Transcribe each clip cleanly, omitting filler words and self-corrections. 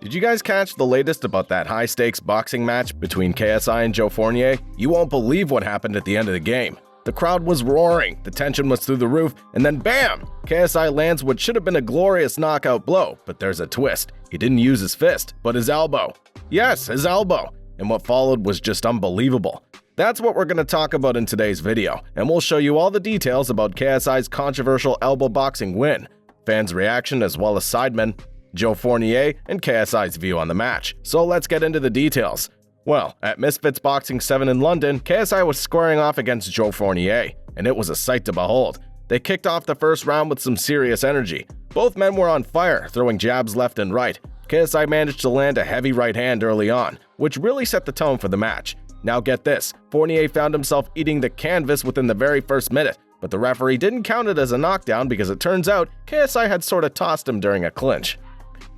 Did you guys catch the latest about that high-stakes boxing match between KSI and Joe Fournier? You won't believe what happened at the end of the game. The crowd was roaring, the tension was through the roof, and then BAM! KSI lands what should have been a glorious knockout blow, but there's a twist. He didn't use his fist, but his elbow. Yes, his elbow. And what followed was just unbelievable. That's what we're going to talk about in today's video, and we'll show you all the details about KSI's controversial elbow boxing win, fans' reaction as well as sidemen, Joe Fournier, and KSI's view on the match. So let's get into the details. Well, at Misfits Boxing 7 in London, KSI was squaring off against Joe Fournier, and it was a sight to behold. They kicked off the first round with some serious energy. Both men were on fire, throwing jabs left and right. KSI managed to land a heavy right hand early on, which really set the tone for the match. Now get this, Fournier found himself eating the canvas within the very first minute, but the referee didn't count it as a knockdown because it turns out KSI had sort of tossed him during a clinch.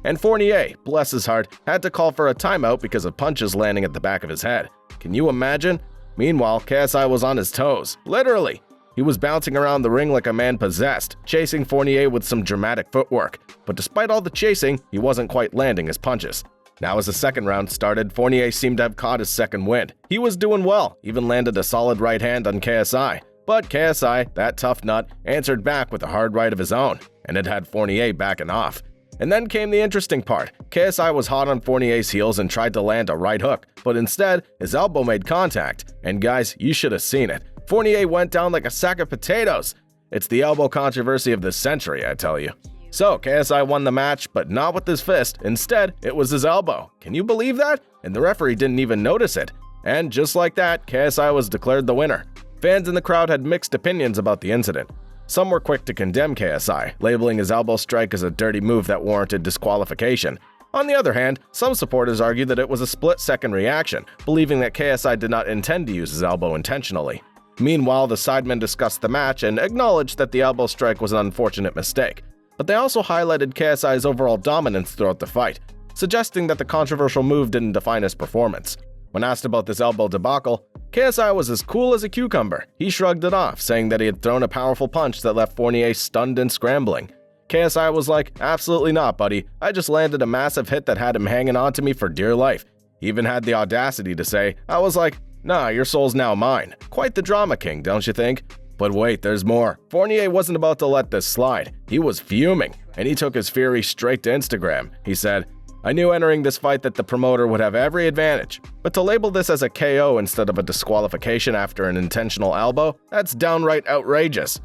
And Fournier, bless his heart, had to call for a timeout because of punches landing at the back of his head. Can you imagine? Meanwhile, KSI was on his toes, literally. He was bouncing around the ring like a man possessed, chasing Fournier with some dramatic footwork. But despite all the chasing, he wasn't quite landing his punches. Now as the second round started, Fournier seemed to have caught his second wind. He was doing well, even landed a solid right hand on KSI. But KSI, that tough nut, answered back with a hard right of his own, and it had Fournier backing off. And then came the interesting part. KSI was hot on Fournier's heels and tried to land a right hook, but instead, his elbow made contact. And guys, you should have seen it. Fournier went down like a sack of potatoes. It's the elbow controversy of the century, I tell you. So, KSI won the match, but not with his fist. Instead, it was his elbow. Can you believe that? And the referee didn't even notice it. And just like that, KSI was declared the winner. Fans in the crowd had mixed opinions about the incident. Some were quick to condemn KSI, labeling his elbow strike as a dirty move that warranted disqualification. On the other hand, some supporters argued that it was a split-second reaction, believing that KSI did not intend to use his elbow intentionally. Meanwhile, the sidemen discussed the match and acknowledged that the elbow strike was an unfortunate mistake. But they also highlighted KSI's overall dominance throughout the fight, suggesting that the controversial move didn't define his performance. When asked about this elbow debacle, KSI was as cool as a cucumber. He shrugged it off, saying that he had thrown a powerful punch that left Fournier stunned and scrambling. KSI was like, "Absolutely not, buddy. I just landed a massive hit that had him hanging on to me for dear life." He even had the audacity to say, "I was like, nah, your soul's now mine." Quite the drama king, don't you think? But wait, there's more. Fournier wasn't about to let this slide. He was fuming, and he took his fury straight to Instagram. He said, "I knew entering this fight that the promoter would have every advantage, but to label this as a KO instead of a disqualification after an intentional elbow, that's downright outrageous."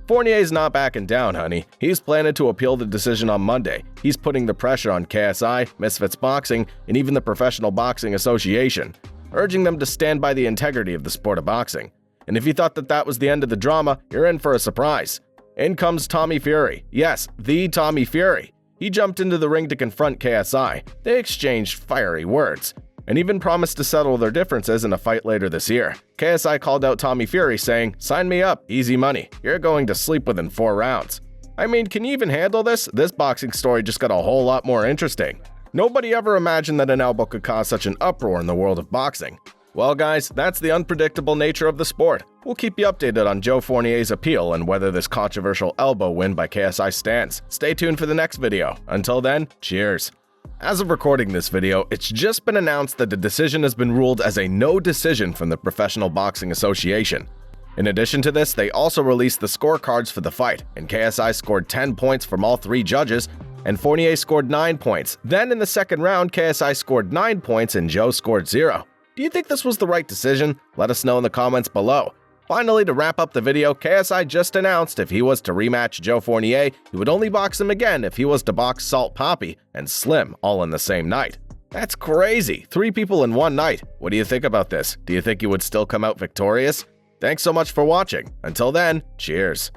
Fournier's not backing down, honey. He's planning to appeal the decision on Monday. He's putting the pressure on KSI, Misfits Boxing, and even the Professional Boxing Association, urging them to stand by the integrity of the sport of boxing. And if you thought that that was the end of the drama, you're in for a surprise. In comes Tommy Fury. Yes, the Tommy Fury. He jumped into the ring to confront KSI. They exchanged fiery words, and even promised to settle their differences in a fight later this year. KSI called out Tommy Fury saying, "Sign me up, easy money. You're going to sleep within 4 rounds." I mean, can you even handle this? This boxing story just got a whole lot more interesting. Nobody ever imagined that an elbow could cause such an uproar in the world of boxing. Well guys, that's the unpredictable nature of the sport. We'll keep you updated on Joe Fournier's appeal and whether this controversial elbow win by KSI stands. Stay tuned for the next video. Until then, cheers. As of recording this video, it's just been announced that the decision has been ruled as a no decision from the Professional Boxing Association. In addition to this, they also released the scorecards for the fight, and KSI scored 10 points from all 3 judges, and Fournier scored 9 points. Then in the second round, KSI scored 9 points and Joe scored 0. Do you think this was the right decision? Let us know in the comments below. Finally, to wrap up the video, KSI just announced if he was to rematch Joe Fournier, he would only box him again if he was to box Salt Papi and Slim all in the same night. That's crazy! 3 people in one night. What do you think about this? Do you think he would still come out victorious? Thanks so much for watching. Until then, cheers.